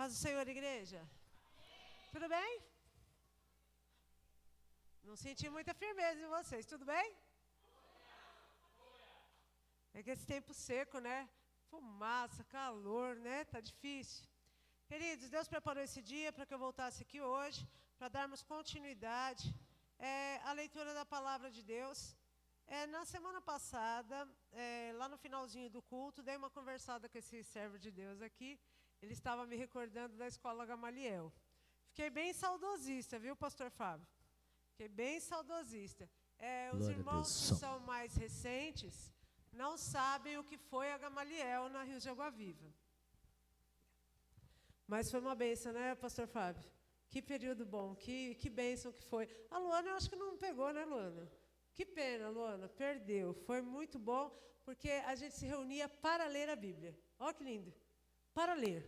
Paz do Senhor, igreja. Tudo bem? Não senti muita firmeza em vocês, tudo bem? É que esse tempo seco, né? Fumaça, calor, né? Tá difícil. Queridos, Deus preparou esse dia para que eu voltasse aqui hoje, para darmos continuidade à leitura da palavra de Deus. Na semana passada, lá no finalzinho do culto, dei uma conversada com esse servo de Deus aqui. Ele estava me recordando da escola Gamaliel. Fiquei bem saudosista, viu, pastor Fábio? Fiquei bem saudosista. Os irmãos que são mais recentes não sabem o que foi a Gamaliel na Rio de Água Viva. Mas foi uma bênção, né, pastor Fábio? Que período bom, que bênção que foi. A Luana, eu acho que não pegou, né, Luana? Que pena, Luana, perdeu. Foi muito bom, porque a gente se reunia para ler a Bíblia. Olha que lindo. Para ler.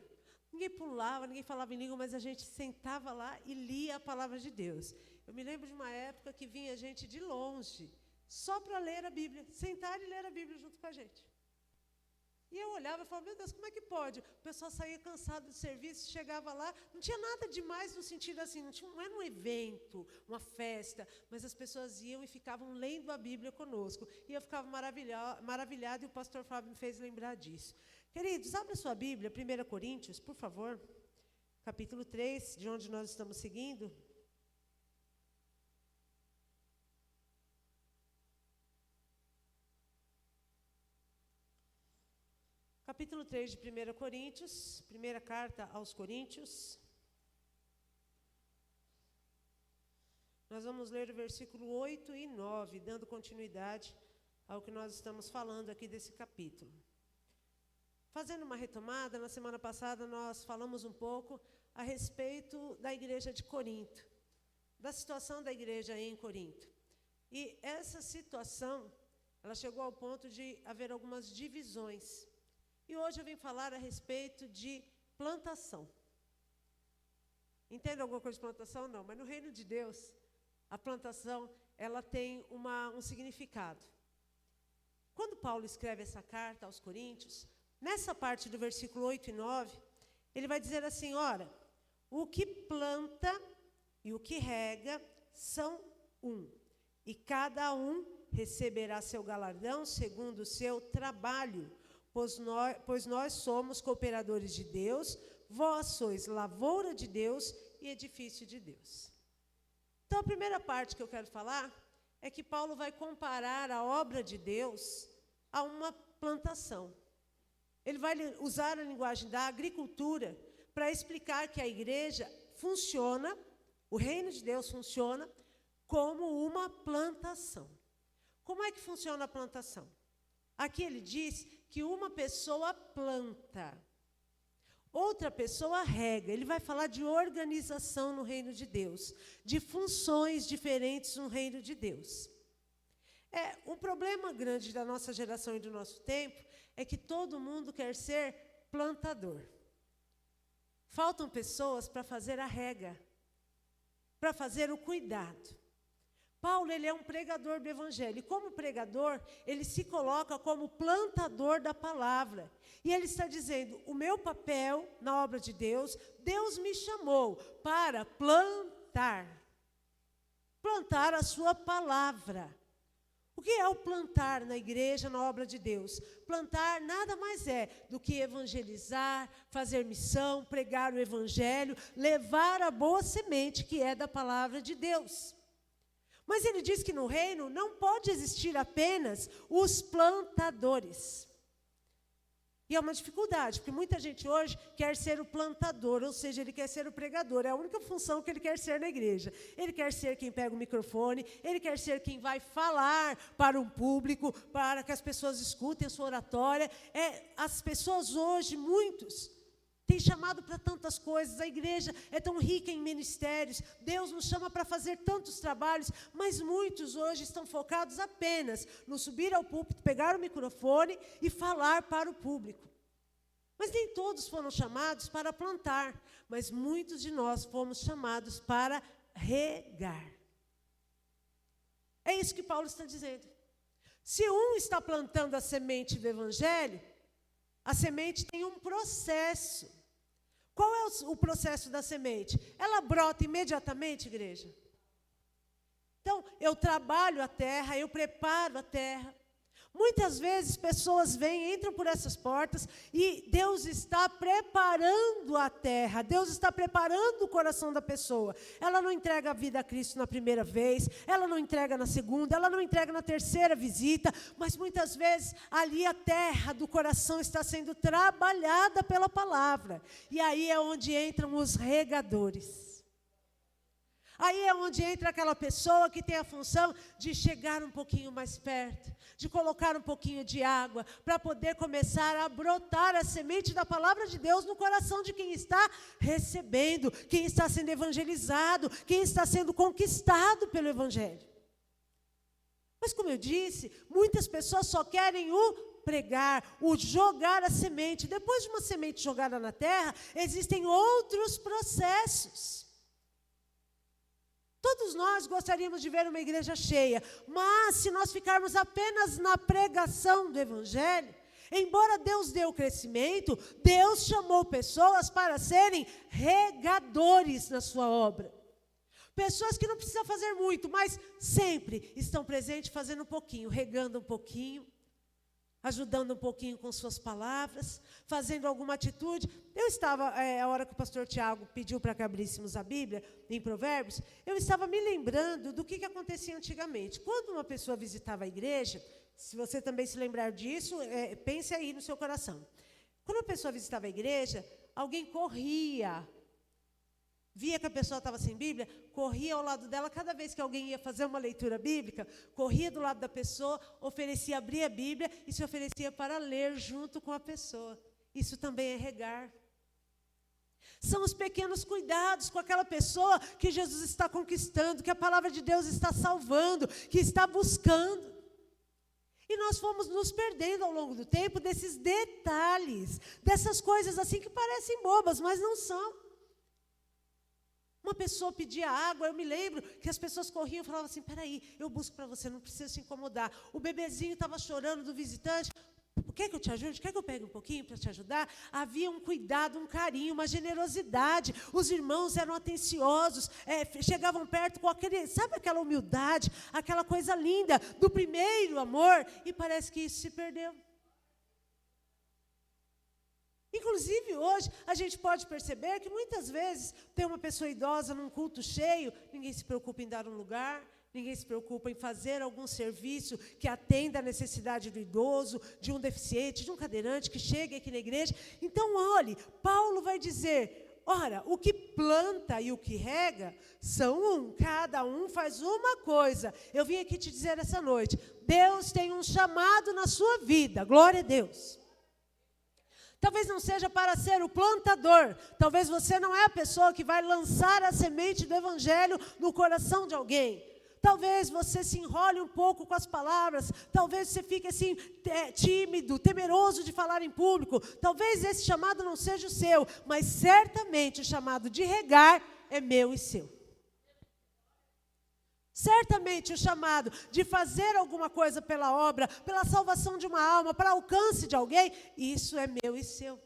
Ninguém pulava, ninguém falava em língua, mas a gente sentava lá e lia a palavra de Deus. Eu me lembro de uma época que vinha gente de longe, só para ler a Bíblia, sentar e ler a Bíblia junto com a gente. E eu olhava e falava, meu Deus, como é que pode? O pessoal saía cansado do serviço, chegava lá, não tinha nada demais no sentido assim, não era um evento, uma festa, mas as pessoas iam e ficavam lendo a Bíblia conosco. E eu ficava maravilhada e o pastor Fábio me fez lembrar disso. Queridos, abra sua Bíblia, 1 Coríntios, por favor, capítulo 3, de onde nós estamos seguindo. Capítulo 3 de 1 Coríntios, primeira carta aos Coríntios. Nós vamos ler o versículo 8 e 9, dando continuidade ao que nós estamos falando aqui desse capítulo. Fazendo uma retomada, na semana passada nós falamos um pouco a respeito da igreja de Corinto, da situação da igreja em Corinto. E essa situação, ela chegou ao ponto de haver algumas divisões. E hoje eu vim falar a respeito de plantação. Entende alguma coisa de plantação? Não, mas no reino de Deus, a plantação, ela tem um significado. Quando Paulo escreve essa carta aos Coríntios, nessa parte do versículo 8 e 9, ele vai dizer assim, ora, o que planta e o que rega são um, e cada um receberá seu galardão segundo o seu trabalho, pois nós somos cooperadores de Deus, vós sois lavoura de Deus e edifício de Deus. Então, a primeira parte que eu quero falar é que Paulo vai comparar a obra de Deus a uma plantação. Ele vai usar a linguagem da agricultura para explicar que a igreja funciona, o reino de Deus funciona como uma plantação. Como é que funciona a plantação? Aqui ele diz que uma pessoa planta, outra pessoa rega. Ele vai falar de organização no reino de Deus, de funções diferentes no reino de Deus. Um problema grande da nossa geração e do nosso tempo é que todo mundo quer ser plantador. Faltam pessoas para fazer a rega, para fazer o cuidado. Paulo, ele é um pregador do evangelho, e como pregador, ele se coloca como plantador da palavra. E ele está dizendo, o meu papel na obra de Deus, Deus me chamou para plantar a sua palavra. O que é o plantar na igreja, na obra de Deus? Plantar nada mais é do que evangelizar, fazer missão, pregar o evangelho, levar a boa semente que é da palavra de Deus. Mas ele diz que no reino não pode existir apenas os plantadores. E é uma dificuldade, porque muita gente hoje quer ser o plantador, ou seja, ele quer ser o pregador. É a única função que ele quer ser na igreja. Ele quer ser quem pega o microfone, ele quer ser quem vai falar para um público, para que as pessoas escutem a sua oratória. As pessoas hoje, muitos, têm chamado para tantas coisas. A igreja é tão rica em ministérios. Deus nos chama para fazer tantos trabalhos, mas muitos hoje estão focados apenas no subir ao púlpito, pegar o microfone e falar para o público. Mas nem todos foram chamados para plantar, mas muitos de nós fomos chamados para regar. É isso que Paulo está dizendo. Se um está plantando a semente do evangelho, a semente tem um processo. Qual é o processo da semente? Ela brota imediatamente, igreja? Então, eu trabalho a terra, eu preparo a terra. Muitas vezes pessoas vêm, entram por essas portas e Deus está preparando a terra, Deus está preparando o coração da pessoa. Ela não entrega a vida a Cristo na primeira vez, ela não entrega na segunda, ela não entrega na terceira visita, mas muitas vezes ali a terra do coração está sendo trabalhada pela palavra. E aí é onde entram os regadores. Aí é onde entra aquela pessoa que tem a função de chegar um pouquinho mais perto, de colocar um pouquinho de água, para poder começar a brotar a semente da palavra de Deus no coração de quem está recebendo, quem está sendo evangelizado, quem está sendo conquistado pelo evangelho. Mas como eu disse, muitas pessoas só querem o pregar, o jogar a semente. Depois de uma semente jogada na terra, existem outros processos. Todos nós gostaríamos de ver uma igreja cheia, mas se nós ficarmos apenas na pregação do evangelho, embora Deus dê o crescimento, Deus chamou pessoas para serem regadores na sua obra. Pessoas que não precisam fazer muito, mas sempre estão presentes fazendo um pouquinho, regando um pouquinho, ajudando um pouquinho com suas palavras, fazendo alguma atitude. Eu estava, a hora que o pastor Tiago pediu para que abríssemos a Bíblia, em Provérbios, eu estava me lembrando do que acontecia antigamente. Quando uma pessoa visitava a igreja, se você também se lembrar disso, pense aí no seu coração. Quando a pessoa visitava a igreja, alguém corria, via que a pessoa estava sem Bíblia, corria ao lado dela, cada vez que alguém ia fazer uma leitura bíblica, corria do lado da pessoa, oferecia, abria a Bíblia e se oferecia para ler junto com a pessoa. Isso também é regar. São os pequenos cuidados com aquela pessoa que Jesus está conquistando, que a palavra de Deus está salvando, que está buscando. E nós fomos nos perdendo ao longo do tempo desses detalhes, dessas coisas assim que parecem bobas, mas não são. Uma pessoa pedia água, eu me lembro que as pessoas corriam e falavam assim, peraí, eu busco para você, não precisa se incomodar. O bebezinho estava chorando do visitante, quer que eu te ajude? Quer que eu pegue um pouquinho para te ajudar? Havia um cuidado, um carinho, uma generosidade. Os irmãos eram atenciosos, chegavam perto com aquele, sabe aquela humildade, aquela coisa linda do primeiro amor, e parece que isso se perdeu. Inclusive, hoje, a gente pode perceber que muitas vezes tem uma pessoa idosa num culto cheio, ninguém se preocupa em dar um lugar, ninguém se preocupa em fazer algum serviço que atenda a necessidade do idoso, de um deficiente, de um cadeirante que chegue aqui na igreja. Então, olhe, Paulo vai dizer, ora, o que planta e o que rega são um, cada um faz uma coisa. Eu vim aqui te dizer essa noite, Deus tem um chamado na sua vida, glória a Deus. Talvez não seja para ser o plantador. Talvez você não é a pessoa que vai lançar a semente do evangelho no coração de alguém. Talvez você se enrole um pouco com as palavras. Talvez você fique assim, tímido, temeroso de falar em público. Talvez esse chamado não seja o seu. Mas certamente o chamado de regar é meu e seu. Certamente o chamado de fazer alguma coisa pela obra, pela salvação de uma alma, para alcance de alguém, isso é meu e seu.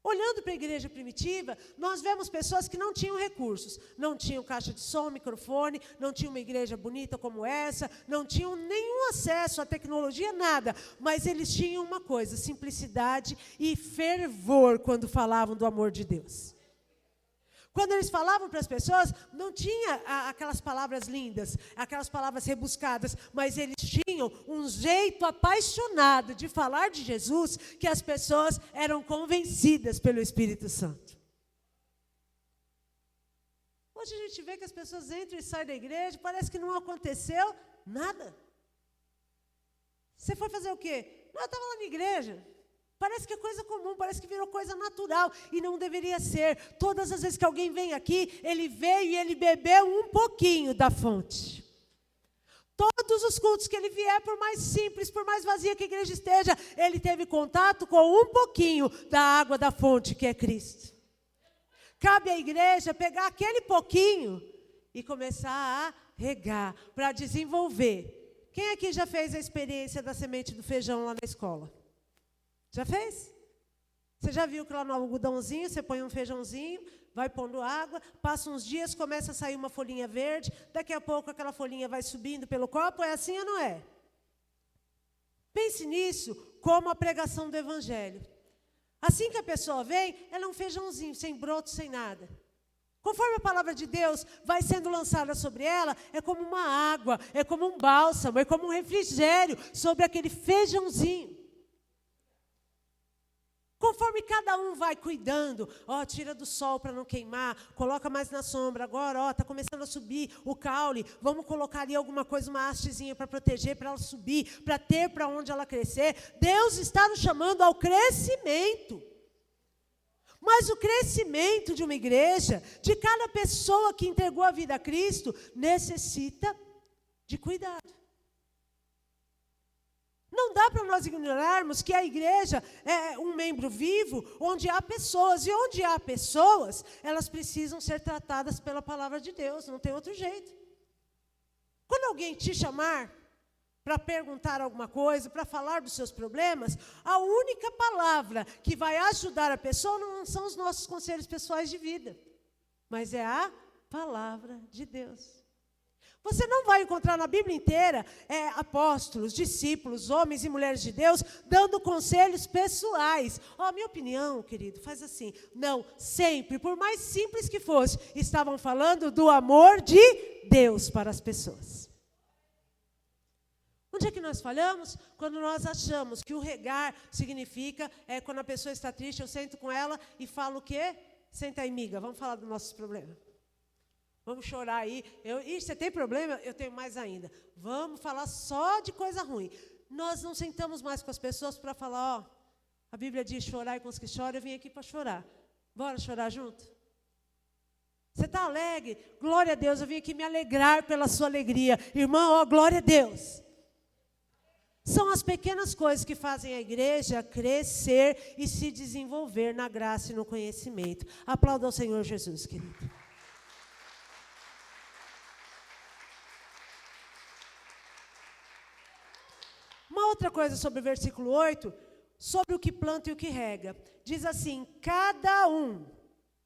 Olhando para a igreja primitiva, nós vemos pessoas que não tinham recursos, não tinham caixa de som, microfone, não tinham uma igreja bonita como essa, não tinham nenhum acesso à tecnologia, nada, mas eles tinham uma coisa, simplicidade e fervor quando falavam do amor de Deus. Quando eles falavam para as pessoas, não tinha aquelas palavras lindas, aquelas palavras rebuscadas, mas eles tinham um jeito apaixonado de falar de Jesus, que as pessoas eram convencidas pelo Espírito Santo. Hoje a gente vê que as pessoas entram e saem da igreja, parece que não aconteceu nada. Você foi fazer o quê? Não, eu estava lá na igreja. Parece que é coisa comum, parece que virou coisa natural, e não deveria ser. Todas as vezes que alguém vem aqui, ele veio e ele bebeu um pouquinho da fonte. Todos os cultos que ele vier, por mais simples, por mais vazia que a igreja esteja, ele teve contato com um pouquinho da água da fonte, que é Cristo. Cabe à igreja pegar aquele pouquinho e começar a regar, para desenvolver. Quem aqui já fez a experiência da semente do feijão lá na escola? Já fez? Você já viu que lá no algodãozinho, você põe um feijãozinho, vai pondo água, passa uns dias, começa a sair uma folhinha verde, daqui a pouco aquela folhinha vai subindo pelo copo, é assim ou não é? Pense nisso como a pregação do Evangelho. Assim que a pessoa vem, ela é um feijãozinho, sem broto, sem nada. Conforme a palavra de Deus vai sendo lançada sobre ela, é como uma água, é como um bálsamo, é como um refrigério sobre aquele feijãozinho. Conforme cada um vai cuidando, tira do sol para não queimar, coloca mais na sombra, agora, está começando a subir o caule, vamos colocar ali alguma coisa, uma hastezinha para proteger, para ela subir, para ter para onde ela crescer. Deus está nos chamando ao crescimento. Mas o crescimento de uma igreja, de cada pessoa que entregou a vida a Cristo, necessita de cuidado. Não dá para nós ignorarmos que a igreja é um membro vivo, onde há pessoas. E onde há pessoas, elas precisam ser tratadas pela palavra de Deus, não tem outro jeito. Quando alguém te chamar para perguntar alguma coisa, para falar dos seus problemas, a única palavra que vai ajudar a pessoa não são os nossos conselhos pessoais de vida, mas é a palavra de Deus. Você não vai encontrar na Bíblia inteira apóstolos, discípulos, homens e mulheres de Deus dando conselhos pessoais. Minha opinião, querido, faz assim. Não, sempre, por mais simples que fosse, estavam falando do amor de Deus para as pessoas. Onde é que nós falhamos? Quando nós achamos que o regar significa, quando a pessoa está triste, eu sento com ela e falo o quê? Senta aí, miga, vamos falar dos nossos problemas. Vamos chorar aí. Você tem problema? Eu tenho mais ainda. Vamos falar só de coisa ruim. Nós não sentamos mais com as pessoas para falar, a Bíblia diz chorar com os que choram, eu vim aqui para chorar. Bora chorar junto? Você está alegre? Glória a Deus, eu vim aqui me alegrar pela sua alegria. Irmão, glória a Deus. São as pequenas coisas que fazem a igreja crescer e se desenvolver na graça e no conhecimento. Aplauda ao Senhor Jesus, querido. Uma outra coisa sobre o versículo 8, sobre o que planta e o que rega. Diz assim, cada um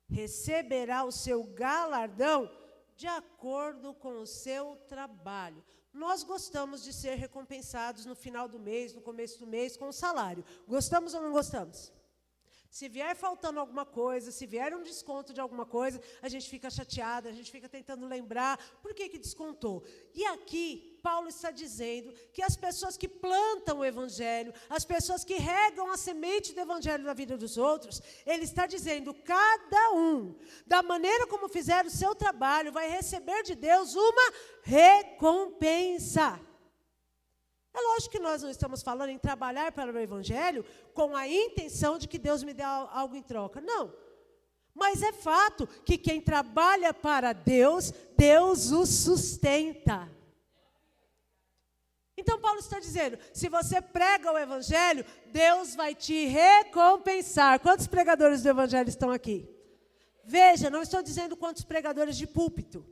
receberá o seu galardão de acordo com o seu trabalho. Nós gostamos de ser recompensados no final do mês, no começo do mês, com o salário. Gostamos ou não gostamos? Se vier faltando alguma coisa, se vier um desconto de alguma coisa, a gente fica chateada, a gente fica tentando lembrar por que descontou. E aqui, Paulo está dizendo que as pessoas que plantam o Evangelho, as pessoas que regam a semente do Evangelho na vida dos outros, ele está dizendo, cada um, da maneira como fizer o seu trabalho, vai receber de Deus uma recompensa. É lógico que nós não estamos falando em trabalhar para o Evangelho com a intenção de que Deus me dê algo em troca. Não. Mas é fato que quem trabalha para Deus, Deus o sustenta. Então Paulo está dizendo, se você prega o Evangelho, Deus vai te recompensar. Quantos pregadores do Evangelho estão aqui? Veja, não estou dizendo quantos pregadores de púlpito.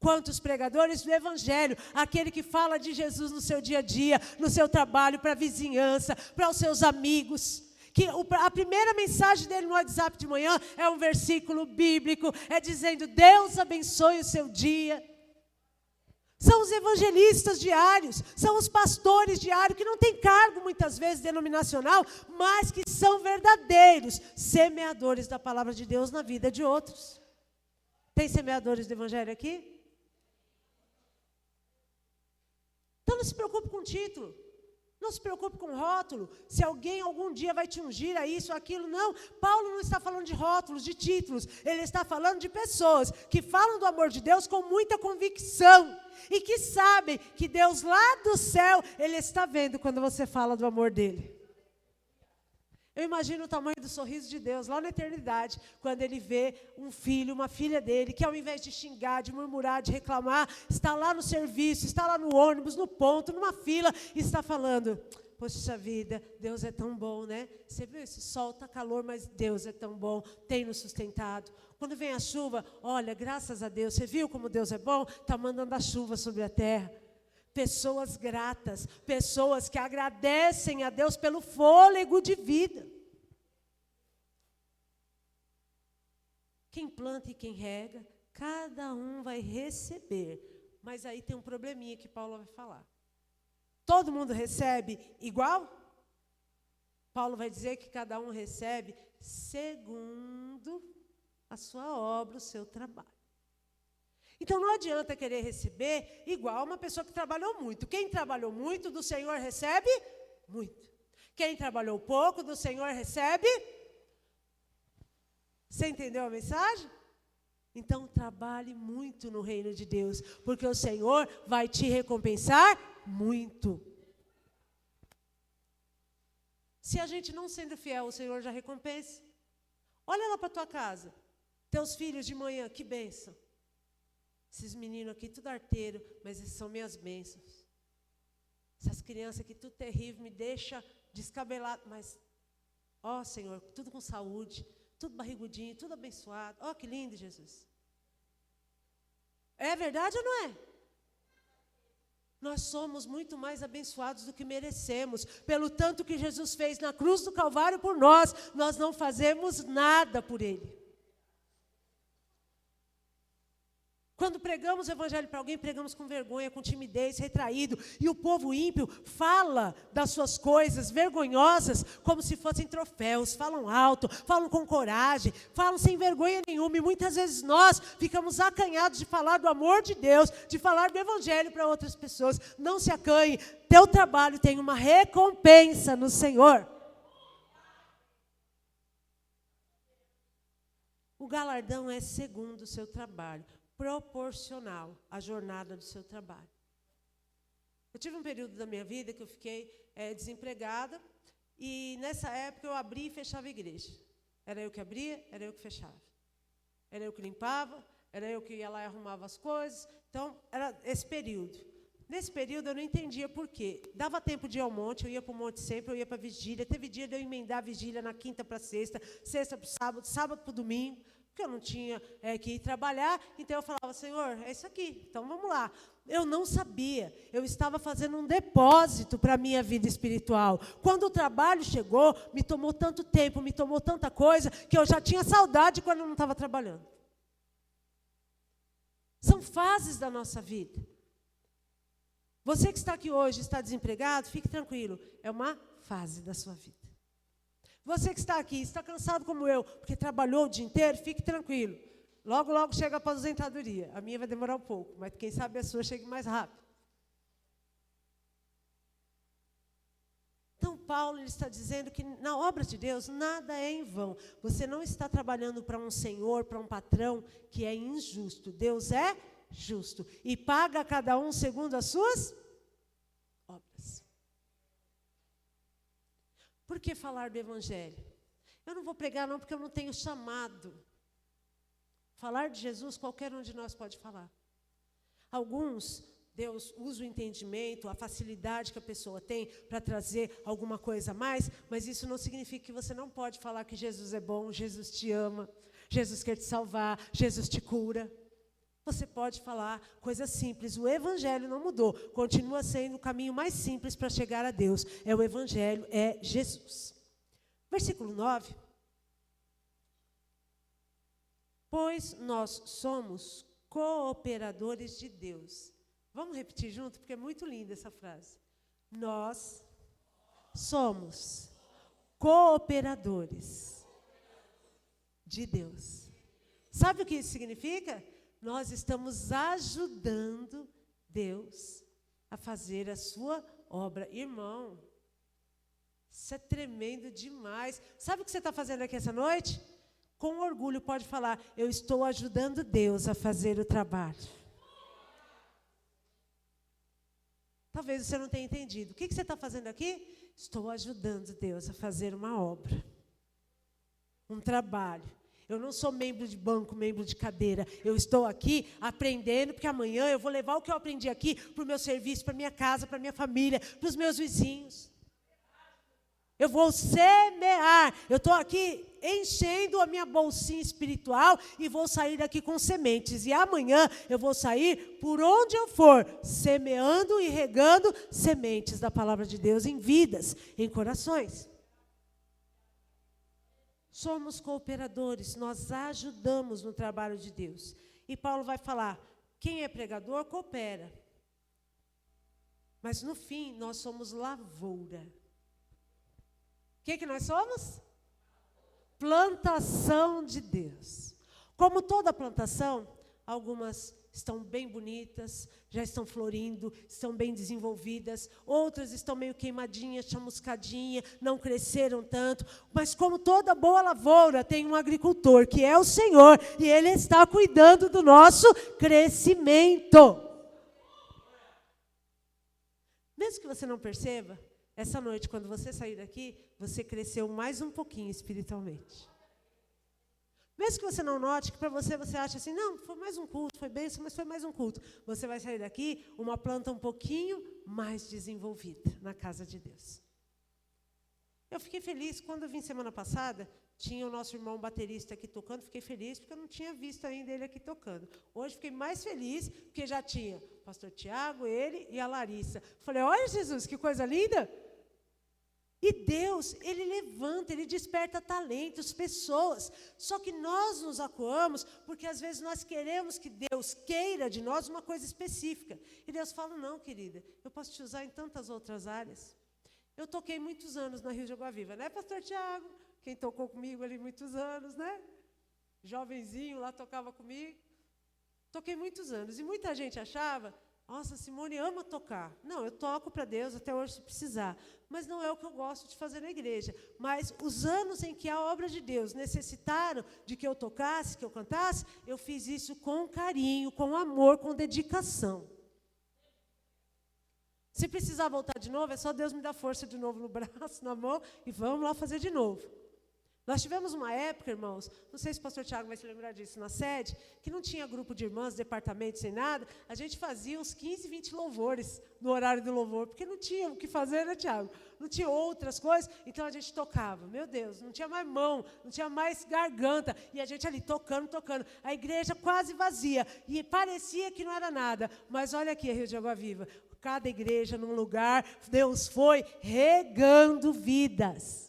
Quantos pregadores do Evangelho, aquele que fala de Jesus no seu dia a dia, no seu trabalho, para a vizinhança, para os seus amigos. Que a primeira mensagem dele no WhatsApp de manhã é um versículo bíblico, é dizendo, Deus abençoe o seu dia. São os evangelistas diários, são os pastores diários, que não têm cargo muitas vezes denominacional, mas que são verdadeiros semeadores da palavra de Deus na vida de outros. Tem semeadores do Evangelho aqui? Então não se preocupe com o título, não se preocupe com o rótulo, se alguém algum dia vai te ungir a isso, aquilo, não. Paulo não está falando de rótulos, de títulos, ele está falando de pessoas que falam do amor de Deus com muita convicção e que sabem que Deus lá do céu, ele está vendo quando você fala do amor dele. Eu imagino o tamanho do sorriso de Deus lá na eternidade, quando ele vê um filho, uma filha dele, que ao invés de xingar, de murmurar, de reclamar, está lá no serviço, está lá no ônibus, no ponto, numa fila, e está falando, poxa vida, Deus é tão bom, né? Você viu esse sol, está calor, mas Deus é tão bom, tem nos sustentado. Quando vem a chuva, olha, graças a Deus, você viu como Deus é bom? Está mandando a chuva sobre a terra. Pessoas gratas, pessoas que agradecem a Deus pelo fôlego de vida. Quem planta e quem rega, cada um vai receber. Mas aí tem um probleminha que Paulo vai falar. Todo mundo recebe igual? Paulo vai dizer que cada um recebe segundo a sua obra, o seu trabalho. Então não adianta querer receber igual uma pessoa que trabalhou muito. Quem trabalhou muito do Senhor recebe muito. Quem trabalhou pouco do Senhor recebe. Você entendeu a mensagem? Então trabalhe muito no reino de Deus, porque o Senhor vai te recompensar muito. Se a gente não sendo fiel, o Senhor já recompensa. Olha lá para a tua casa. Teus filhos de manhã, que bênção. Esses meninos aqui, tudo arteiro, mas esses são minhas bênçãos. Essas crianças aqui, tudo terrível, me deixa descabelado. Mas, ó Senhor, tudo com saúde, tudo barrigudinho, tudo abençoado. Ó, que lindo, Jesus. É verdade ou não é? Nós somos muito mais abençoados do que merecemos. Pelo tanto que Jesus fez na cruz do Calvário por nós, nós não fazemos nada por Ele. Quando pregamos o evangelho para alguém, pregamos com vergonha, com timidez, retraído. E o povo ímpio fala das suas coisas vergonhosas como se fossem troféus. Falam alto, falam com coragem, falam sem vergonha nenhuma. E muitas vezes nós ficamos acanhados de falar do amor de Deus, de falar do evangelho para outras pessoas. Não se acanhe, teu trabalho tem uma recompensa no Senhor. O galardão é segundo o seu trabalho, proporcional à jornada do seu trabalho. Eu tive um período da minha vida que eu fiquei desempregada, e nessa época eu abria e fechava a igreja. Era eu que abria, era eu que fechava. Era eu que limpava, era eu que ia lá e arrumava as coisas. Então, era esse período. Nesse período eu não entendia por quê. Dava tempo de ir ao monte, eu ia para o monte sempre, eu ia para a vigília. Teve dia de eu emendar a vigília na quinta para sexta, sexta para o sábado, sábado para o domingo, porque eu não tinha que ir trabalhar. Então eu falava, Senhor, é isso aqui, então vamos lá. Eu não sabia, eu estava fazendo um depósito para a minha vida espiritual. Quando o trabalho chegou, me tomou tanto tempo, me tomou tanta coisa, que eu já tinha saudade quando eu não estava trabalhando. São fases da nossa vida. Você que está aqui hoje, está desempregado, fique tranquilo, é uma fase da sua vida. Você que está aqui, está cansado como eu, porque trabalhou o dia inteiro, fique tranquilo. Logo, logo chega a aposentadoria. A minha vai demorar um pouco, mas quem sabe a sua chegue mais rápido. Então, Paulo ele está dizendo que na obra de Deus nada é em vão. Você não está trabalhando para um senhor, para um patrão que é injusto. Deus é justo e paga a cada um segundo as suas obras. Por que falar do evangelho? Eu não vou pregar não, porque eu não tenho chamado. Falar de Jesus, qualquer um de nós pode falar. Alguns, Deus usa o entendimento, a facilidade que a pessoa tem para trazer alguma coisa a mais, mas isso não significa que você não pode falar que Jesus é bom, Jesus te ama, Jesus quer te salvar, Jesus te cura. Você pode falar coisas simples. O evangelho não mudou. Continua sendo o caminho mais simples para chegar a Deus. É o evangelho, é Jesus. Versículo 9. Pois nós somos cooperadores de Deus. Vamos repetir junto, porque é muito linda essa frase. Nós somos cooperadores de Deus. Sabe o que isso significa? Nós estamos ajudando Deus a fazer a sua obra. Irmão, isso é tremendo demais. Sabe o que você está fazendo aqui essa noite? Com orgulho pode falar, eu estou ajudando Deus a fazer o trabalho. Talvez você não tenha entendido. O que você está fazendo aqui? Estou ajudando Deus a fazer uma obra. Um trabalho. Eu não sou membro de banco, membro de cadeira. Eu estou aqui aprendendo, porque amanhã eu vou levar o que eu aprendi aqui para o meu serviço, para a minha casa, para a minha família, para os meus vizinhos. Eu vou semear. Eu estou aqui enchendo a minha bolsinha espiritual e vou sair daqui com sementes. E amanhã eu vou sair por onde eu for, semeando e regando sementes da palavra de Deus em vidas, em corações. somos cooperadores, nós ajudamos no trabalho de Deus. E Paulo vai falar, quem é pregador, coopera. Mas no fim, nós somos lavoura. O que nós somos? Plantação de Deus. Como toda plantação, algumas estão bem bonitas, já estão florindo, estão bem desenvolvidas, outras estão meio queimadinhas, chamuscadinhas, não cresceram tanto, mas como toda boa lavoura, tem um agricultor, que é o Senhor, e Ele está cuidando do nosso crescimento. Mesmo que você não perceba, essa noite, quando você sair daqui, você cresceu mais um pouquinho espiritualmente. Mesmo que você não note, que para você acha assim, não, foi mais um culto, foi bênção, mas foi mais um culto. Você vai sair daqui uma planta um pouquinho mais desenvolvida na casa de Deus. Eu fiquei feliz, quando eu vim semana passada, tinha o nosso irmão baterista aqui tocando, fiquei feliz porque eu não tinha visto ainda ele aqui tocando. Hoje fiquei mais feliz porque já tinha o pastor Tiago, ele e a Larissa. Falei, olha Jesus, que coisa linda! E Deus, Ele levanta, Ele desperta talentos, pessoas. Só que nós nos acuamos porque às vezes nós queremos que Deus queira de nós uma coisa específica. E Deus fala, não, querida, eu posso te usar em tantas outras áreas. Eu toquei muitos anos na Rio de Água Viva, né, pastor Tiago? Quem tocou comigo ali muitos anos, né? Jovenzinho lá tocava comigo. Toquei muitos anos. E muita gente achava, nossa, Simone ama tocar. Não, eu toco para Deus até hoje se precisar. Mas não é o que eu gosto de fazer na igreja. Mas os anos em que a obra de Deus necessitaram de que eu tocasse, que eu cantasse, eu fiz isso com carinho, com amor, com dedicação. Se precisar voltar de novo, é só Deus me dar força de novo no braço, na mão, e vamos lá fazer de novo. Nós tivemos uma época, irmãos, não sei se o pastor Tiago vai se lembrar disso, na sede, que não tinha grupo de irmãs, departamento, sem nada, a gente fazia uns 15, 20 louvores no horário do louvor, porque não tinha o que fazer, né, Tiago? Não tinha outras coisas, então a gente tocava. Meu Deus, não tinha mais mão, não tinha mais garganta, e a gente ali tocando. A igreja quase vazia, e parecia que não era nada, mas olha aqui a Rio de Água Viva, cada igreja num lugar, Deus foi regando vidas.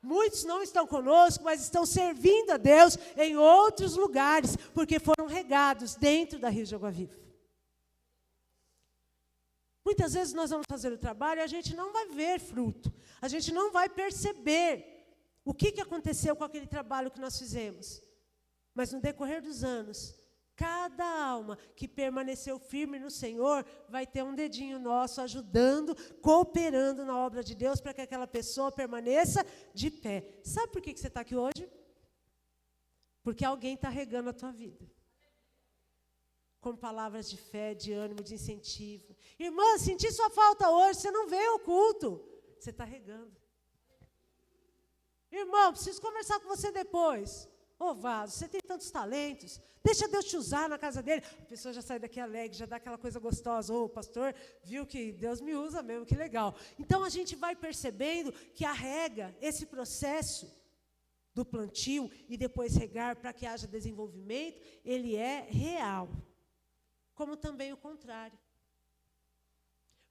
Muitos não estão conosco, mas estão servindo a Deus em outros lugares, porque foram regados dentro da Rio de Água Viva. Muitas vezes nós vamos fazer o trabalho e a gente não vai ver fruto, a gente não vai perceber o que aconteceu com aquele trabalho que nós fizemos. Mas no decorrer dos anos, cada alma que permaneceu firme no Senhor vai ter um dedinho nosso ajudando, cooperando na obra de Deus para que aquela pessoa permaneça de pé. Sabe por que você está aqui hoje? Porque alguém está regando a tua vida. Com palavras de fé, de ânimo, de incentivo. Irmã, senti sua falta hoje, você não veio ao culto. Você está regando. Irmão, preciso conversar com você depois. Ô vaso, você tem tantos talentos, deixa Deus te usar na casa dele. A pessoa já sai daqui alegre, já dá aquela coisa gostosa. Ô, pastor, viu que Deus me usa mesmo, que legal. Então a gente vai percebendo que a rega, esse processo do plantio e depois regar para que haja desenvolvimento, ele é real. Como também o contrário.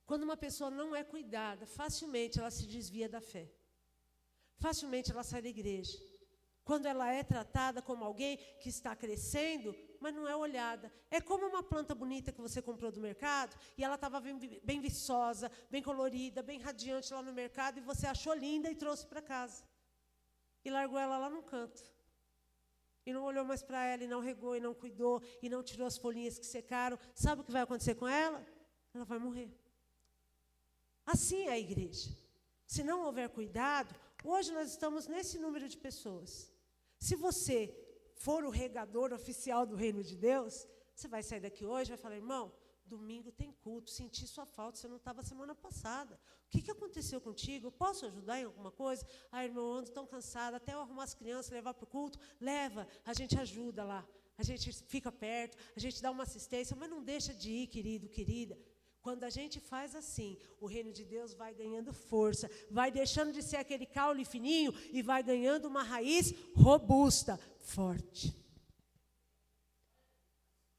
Quando uma pessoa não é cuidada, facilmente ela se desvia da fé. Facilmente ela sai da igreja. Quando ela é tratada como alguém que está crescendo, mas não é olhada. É como uma planta bonita que você comprou do mercado, e ela estava bem viçosa, bem colorida, bem radiante lá no mercado, e você achou linda e trouxe para casa. E largou ela lá no canto. E não olhou mais para ela, e não regou, e não cuidou, e não tirou as folhinhas que secaram. Sabe o que vai acontecer com ela? Ela vai morrer. Assim é a igreja. Se não houver cuidado, hoje nós estamos nesse número de pessoas. Se você for o regador oficial do reino de Deus, você vai sair daqui hoje e vai falar, irmão, domingo tem culto, senti sua falta, você não estava semana passada. O que aconteceu contigo? Eu posso ajudar em alguma coisa? Ah, irmão, eu ando tão cansada, até eu arrumar as crianças, levar para o culto, leva, a gente ajuda lá. A gente fica perto, a gente dá uma assistência, mas não deixa de ir, querido, querida. Quando a gente faz assim, o reino de Deus vai ganhando força, vai deixando de ser aquele caule fininho e vai ganhando uma raiz robusta, forte.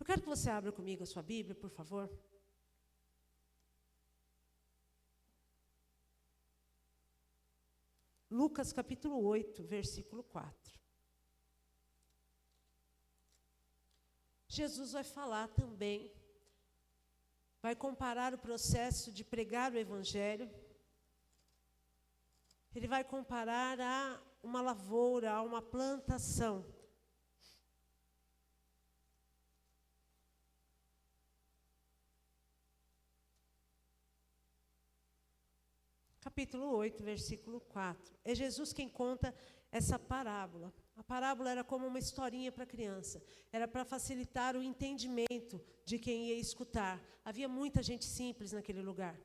Eu quero que você abra comigo a sua Bíblia, por favor. Lucas capítulo 8, versículo 4. Jesus vai falar também, vai comparar o processo de pregar o evangelho. Ele vai comparar a uma lavoura, a uma plantação. Capítulo 8, versículo 4. É Jesus quem conta essa parábola. A parábola era como uma historinha para a criança. Era para facilitar o entendimento de quem ia escutar. Havia muita gente simples naquele lugar.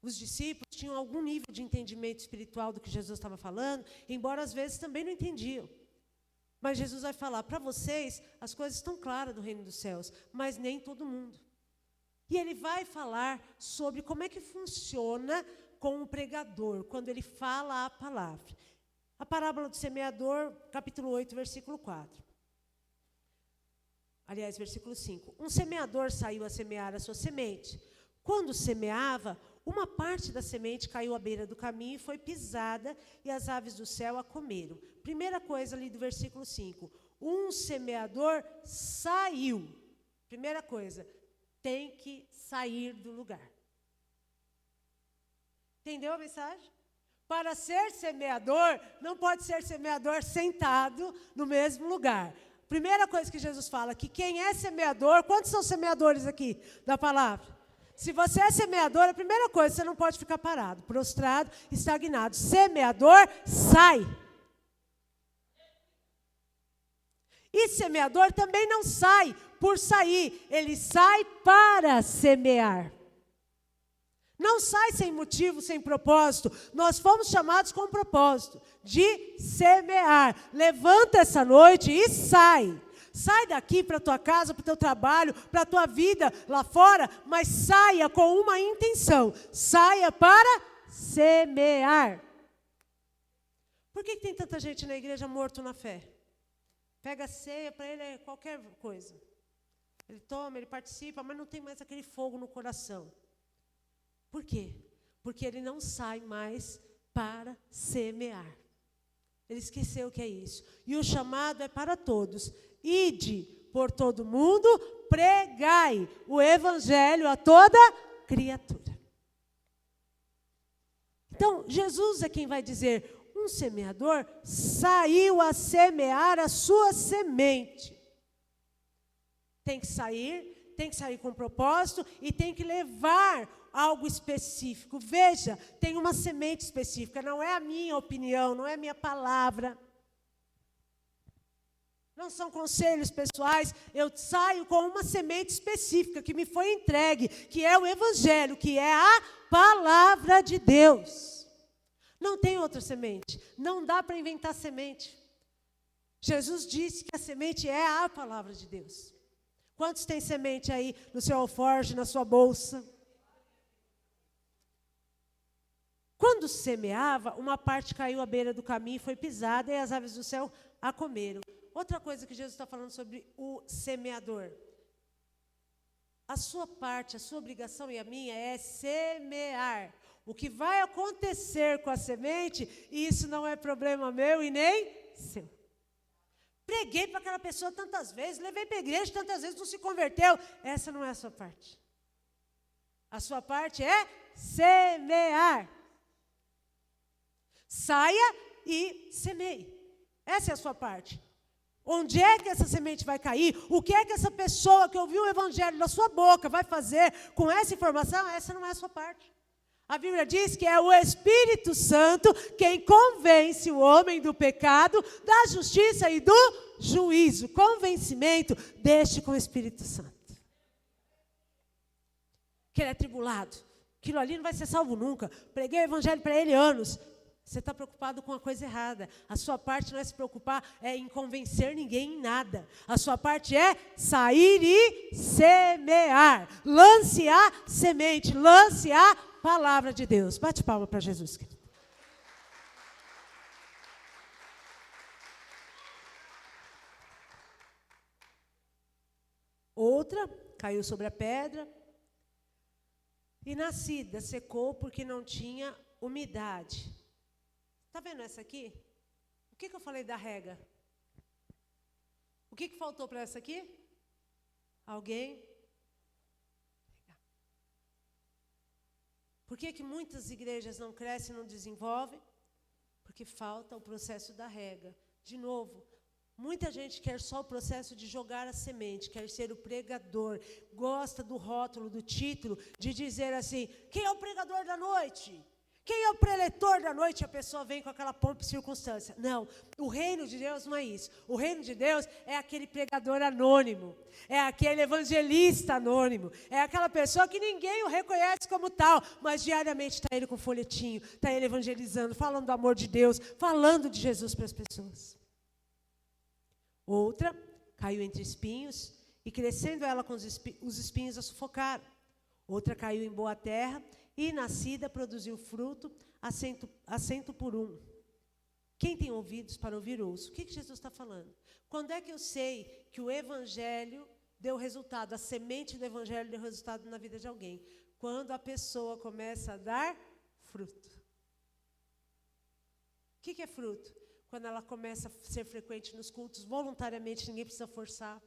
Os discípulos tinham algum nível de entendimento espiritual do que Jesus estava falando, embora às vezes também não entendiam. Mas Jesus vai falar, para vocês, as coisas estão claras do reino dos céus, mas nem todo mundo. E ele vai falar sobre como é que funciona com o pregador, quando ele fala a palavra. A parábola do semeador, capítulo 8, versículo 4. Aliás, versículo 5. Um semeador saiu a semear a sua semente. Quando semeava, uma parte da semente caiu à beira do caminho e foi pisada, e as aves do céu a comeram. Primeira coisa ali do versículo 5. Um semeador saiu. Primeira coisa, tem que sair do lugar. Entendeu a mensagem? Para ser semeador, não pode ser semeador sentado no mesmo lugar. Primeira coisa que Jesus fala, que quem é semeador, quantos são semeadores aqui da palavra? Se você é semeador, a primeira coisa, você não pode ficar parado, prostrado, estagnado. Semeador, sai. E semeador também não sai por sair, ele sai para semear. Não sai sem motivo, sem propósito. Nós fomos chamados com um propósito de semear. Levanta essa noite e sai. Sai daqui para a tua casa, para o teu trabalho, para a tua vida lá fora, mas saia com uma intenção. Saia para semear. Por que tem tanta gente na igreja morto na fé? Pega a ceia, para ele é qualquer coisa. Ele toma, ele participa, mas não tem mais aquele fogo no coração. Por quê? Porque ele não sai mais para semear. Ele esqueceu o que é isso. E o chamado é para todos. Ide por todo mundo, pregai o evangelho a toda criatura. Então, Jesus é quem vai dizer, um semeador saiu a semear a sua semente. Tem que sair com propósito e tem que levar algo específico. Veja, tem uma semente específica, não é a minha opinião, não é a minha palavra. Não são conselhos pessoais, eu saio com uma semente específica que me foi entregue, que é o Evangelho, que é a palavra de Deus. Não tem outra semente, não dá para inventar semente. Jesus disse que a semente é a palavra de Deus. Quantos tem semente aí no seu alforje, na sua bolsa? Quando semeava, uma parte caiu à beira do caminho e foi pisada, e as aves do céu a comeram. Outra coisa que Jesus está falando sobre o semeador. A sua parte, a sua obrigação e a minha é semear. O que vai acontecer com a semente, isso não é problema meu e nem seu. Preguei para aquela pessoa tantas vezes, levei para a igreja tantas vezes, não se converteu. Essa não é a sua parte. A sua parte é semear. Saia e semeie. Essa é a sua parte. Onde é que essa semente vai cair? O que é que essa pessoa que ouviu o evangelho da sua boca vai fazer com essa informação? Essa não é a sua parte. A Bíblia diz que é o Espírito Santo quem convence o homem do pecado, da justiça e do juízo. Convencimento, deixe com o Espírito Santo. Que ele é tribulado. Aquilo ali não vai ser salvo nunca. Preguei o evangelho para ele anos. Você está preocupado com a coisa errada. A sua parte não é se preocupar em convencer ninguém em nada. A sua parte é sair e semear. Lance a semente, lance a palavra de Deus. Bate palma para Jesus, querido. Outra caiu sobre a pedra e nascida secou porque não tinha umidade. Está vendo essa aqui? O que eu falei da rega? O que faltou para essa aqui? Alguém? Por que muitas igrejas não crescem, não desenvolvem? Porque falta o processo da rega. De novo, muita gente quer só o processo de jogar a semente, quer ser o pregador, gosta do rótulo, do título, de dizer assim, quem é o pregador da noite? Quem é o preletor da noite? A pessoa vem com aquela pompa e circunstância. Não, o reino de Deus não é isso. O reino de Deus é aquele pregador anônimo, é aquele evangelista anônimo, é aquela pessoa que ninguém o reconhece como tal, mas diariamente está ele com folhetinho, está ele evangelizando, falando do amor de Deus, falando de Jesus para as pessoas. Outra caiu entre espinhos, e crescendo ela com os espinhos a sufocaram. Outra caiu em boa terra, e nascida produziu fruto, assento por um. Quem tem ouvidos para ouvir, ouça. O que Jesus está falando? Quando é que eu sei que o evangelho deu resultado, a semente do evangelho deu resultado na vida de alguém? Quando a pessoa começa a dar fruto. O que é fruto? Quando ela começa a ser frequente nos cultos, voluntariamente, ninguém precisa forçar.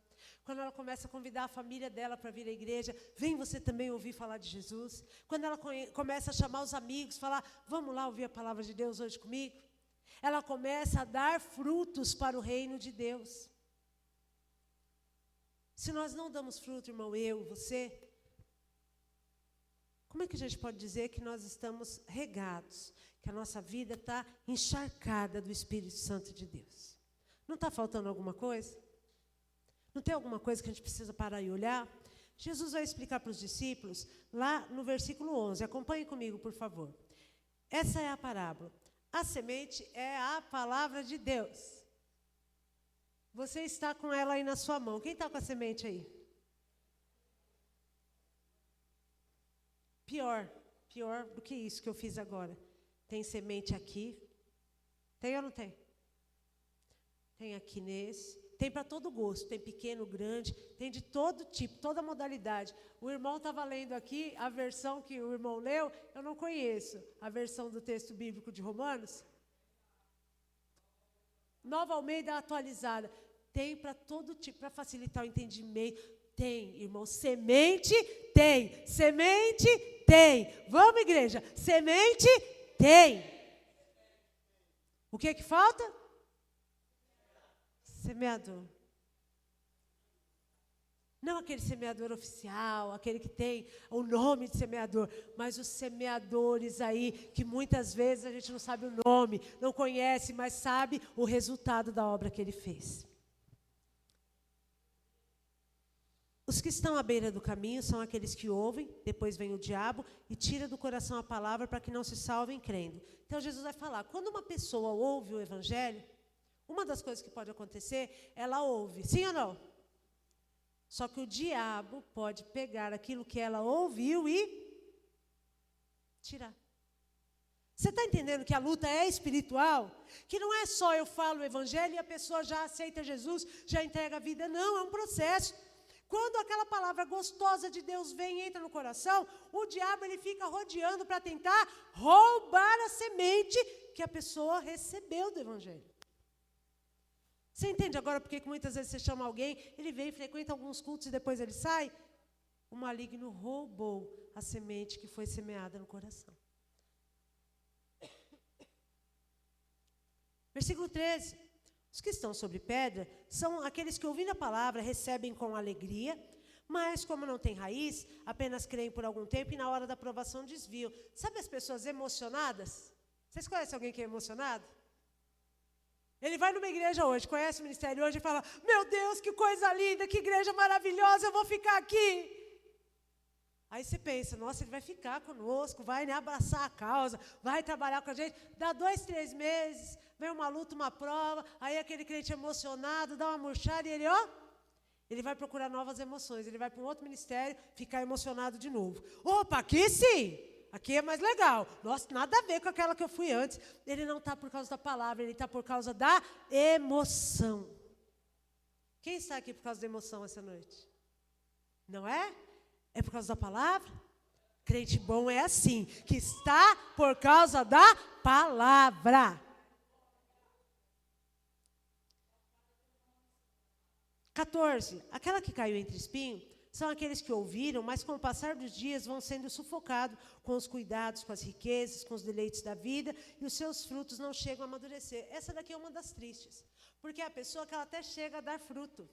Quando ela começa a convidar a família dela para vir à igreja, vem você também ouvir falar de Jesus. Quando ela começa a chamar os amigos, falar, vamos lá ouvir a palavra de Deus hoje comigo. Ela começa a dar frutos para o reino de Deus. Se nós não damos fruto, irmão, eu, você, como é que a gente pode dizer que nós estamos regados, que a nossa vida está encharcada do Espírito Santo de Deus? Não está faltando alguma coisa? Não tem alguma coisa que a gente precisa parar e olhar? Jesus vai explicar para os discípulos, lá no versículo 11. Acompanhe comigo, por favor. Essa é a parábola. A semente é a palavra de Deus. Você está com ela aí na sua mão. Quem está com a semente aí? Pior do que isso que eu fiz agora. Tem semente aqui. Tem ou não tem? Tem aqui nesse. Tem para todo gosto, tem pequeno, grande, tem de todo tipo, toda modalidade. O irmão estava lendo aqui, a versão que o irmão leu, eu não conheço. A versão do texto bíblico de Romanos. Nova Almeida atualizada. Tem para todo tipo, para facilitar o entendimento. Tem, irmão, semente tem. Semente tem. Vamos, igreja, semente tem. O que falta? Semeador. Não aquele semeador oficial, aquele que tem o nome de semeador, mas os semeadores aí, que muitas vezes a gente não sabe o nome, não conhece, mas sabe o resultado da obra que ele fez. Os que estão à beira do caminho são aqueles que ouvem, depois vem o diabo e tira do coração a palavra para que não se salvem crendo. Então Jesus vai falar, quando uma pessoa ouve o evangelho, uma das coisas que pode acontecer, ela ouve, sim ou não? Só que o diabo pode pegar aquilo que ela ouviu e tirar. Você está entendendo que a luta é espiritual? Que não é só eu falo o evangelho e a pessoa já aceita Jesus, já entrega a vida. Não, é um processo. Quando aquela palavra gostosa de Deus vem e entra no coração, o diabo ele fica rodeando para tentar roubar a semente que a pessoa recebeu do evangelho. Você entende agora porque que muitas vezes você chama alguém, ele vem, frequenta alguns cultos e depois ele sai? O maligno roubou a semente que foi semeada no coração. Versículo 13. Os que estão sobre pedra são aqueles que, ouvindo a palavra, recebem com alegria, mas como não tem raiz, apenas creem por algum tempo e na hora da aprovação desviam. Sabe as pessoas emocionadas? Vocês conhecem alguém que é emocionado? Ele vai numa igreja hoje, conhece o ministério hoje e fala, meu Deus, que coisa linda, que igreja maravilhosa, eu vou ficar aqui. Aí você pensa, nossa, ele vai ficar conosco, vai abraçar a causa, vai trabalhar com a gente. Dá 2, 3 meses, vem uma luta, uma prova, aí aquele crente emocionado, dá uma murchada e ele vai procurar novas emoções, ele vai para um outro ministério, ficar emocionado de novo. Opa, aqui sim! Aqui é mais legal. Nossa, nada a ver com aquela que eu fui antes. Ele não está por causa da palavra, ele está por causa da emoção. Quem está aqui por causa da emoção essa noite? Não é? É por causa da palavra? Crente bom é assim, que está por causa da palavra. 14. Aquela que caiu entre espinhos são aqueles que ouviram, mas com o passar dos dias vão sendo sufocados com os cuidados, com as riquezas, com os deleites da vida, e os seus frutos não chegam a amadurecer. Essa daqui é uma das tristes, porque é a pessoa que ela até chega a dar fruto,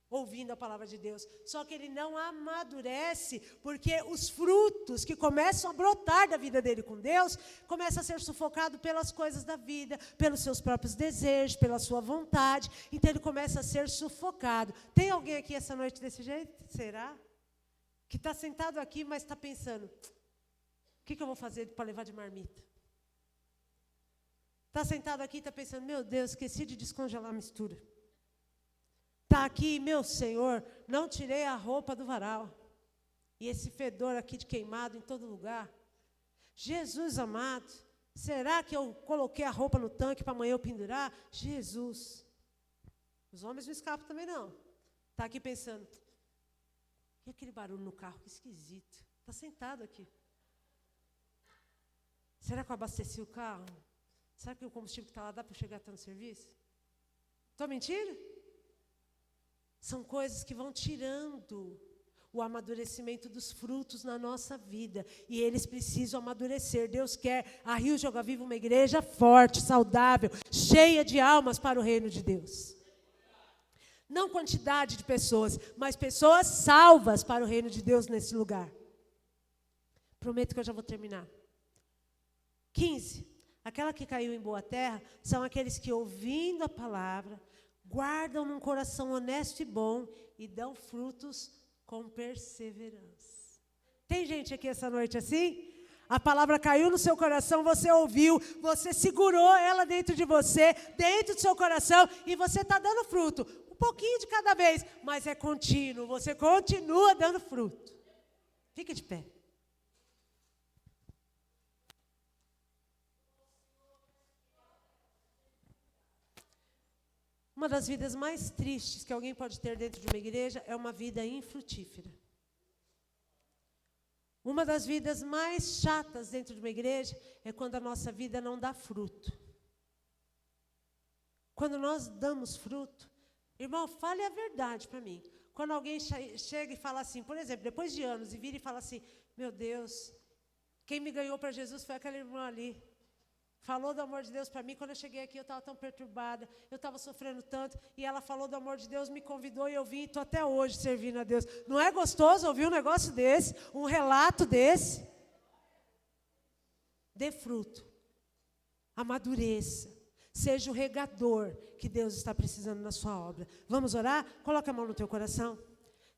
ouvindo a palavra de Deus, só que ele não amadurece, porque os frutos que começam a brotar da vida dele com Deus, começam a ser sufocados pelas coisas da vida, pelos seus próprios desejos, pela sua vontade, então ele começa a ser sufocado. Tem alguém aqui essa noite desse jeito? Será? Que está sentado aqui, mas está pensando, o que eu vou fazer para levar de marmita? Está sentado aqui e está pensando, meu Deus, esqueci de descongelar a mistura. Está aqui, meu Senhor, não tirei a roupa do varal. E esse fedor aqui de queimado em todo lugar. Jesus amado, será que eu coloquei a roupa no tanque para amanhã eu pendurar? Jesus. Os homens não escapam também não. Está aqui pensando, e aquele barulho no carro, que esquisito. Está sentado aqui. Será que eu abasteci o carro? Será que o combustível que está lá dá para eu chegar até no serviço? Estou mentindo? São coisas que vão tirando o amadurecimento dos frutos na nossa vida. E eles precisam amadurecer. Deus quer a Rio Joga Viva uma igreja forte, saudável, cheia de almas para o reino de Deus. Não quantidade de pessoas, mas pessoas salvas para o reino de Deus nesse lugar. Prometo que eu já vou terminar. 15. Aquela que caiu em boa terra são aqueles que, ouvindo a palavra, guardam num coração honesto e bom e dão frutos com perseverança. Tem gente aqui essa noite assim? A palavra caiu no seu coração, você ouviu, você segurou ela dentro de você, dentro do seu coração, e você está dando fruto. Um pouquinho de cada vez, mas é contínuo, você continua dando fruto. Fica de pé. Uma das vidas mais tristes que alguém pode ter dentro de uma igreja é uma vida infrutífera. Uma das vidas mais chatas dentro de uma igreja é quando a nossa vida não dá fruto. Quando nós damos fruto, irmão, fale a verdade para mim. Quando alguém chega e fala assim, por exemplo, depois de anos, e vira e fala assim, meu Deus, quem me ganhou para Jesus foi aquela irmã ali. Falou do amor de Deus para mim. Quando eu cheguei aqui, eu estava tão perturbada, eu estava sofrendo tanto, e ela falou do amor de Deus, me convidou e eu vim e estou até hoje servindo a Deus. Não é gostoso ouvir um negócio desse, um relato desse? Dê fruto, amadureça, seja o regador que Deus está precisando na sua obra. Vamos orar? Coloca a mão no teu coração.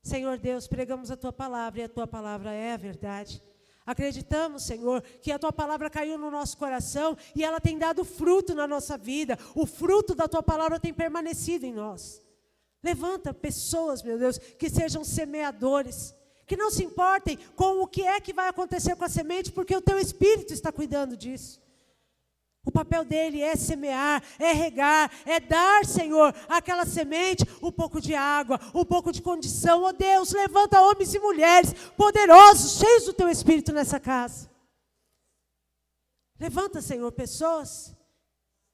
Senhor Deus, pregamos a tua palavra e a tua palavra é a verdade. Acreditamos, Senhor, que a Tua palavra caiu no nosso coração e ela tem dado fruto na nossa vida. O fruto da Tua palavra tem permanecido em nós. Levanta pessoas, meu Deus, que sejam semeadores, que não se importem com o que é que vai acontecer com a semente, porque o Teu Espírito está cuidando disso. O papel dele é semear, é regar, é dar, Senhor, àquela semente um pouco de água, um pouco de condição. Oh Deus, levanta homens e mulheres poderosos, cheios do Teu Espírito nessa casa. Levanta, Senhor, pessoas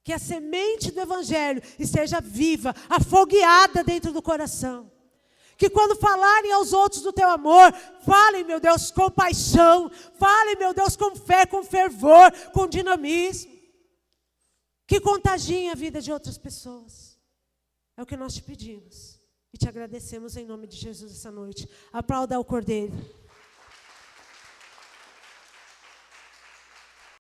que a semente do Evangelho esteja viva, afogueada dentro do coração. Que quando falarem aos outros do Teu amor, falem, meu Deus, com paixão, falem, meu Deus, com fé, com fervor, com dinamismo. Que contagiem a vida de outras pessoas. É o que nós te pedimos. E te agradecemos em nome de Jesus essa noite. Aplauda o Cordeiro.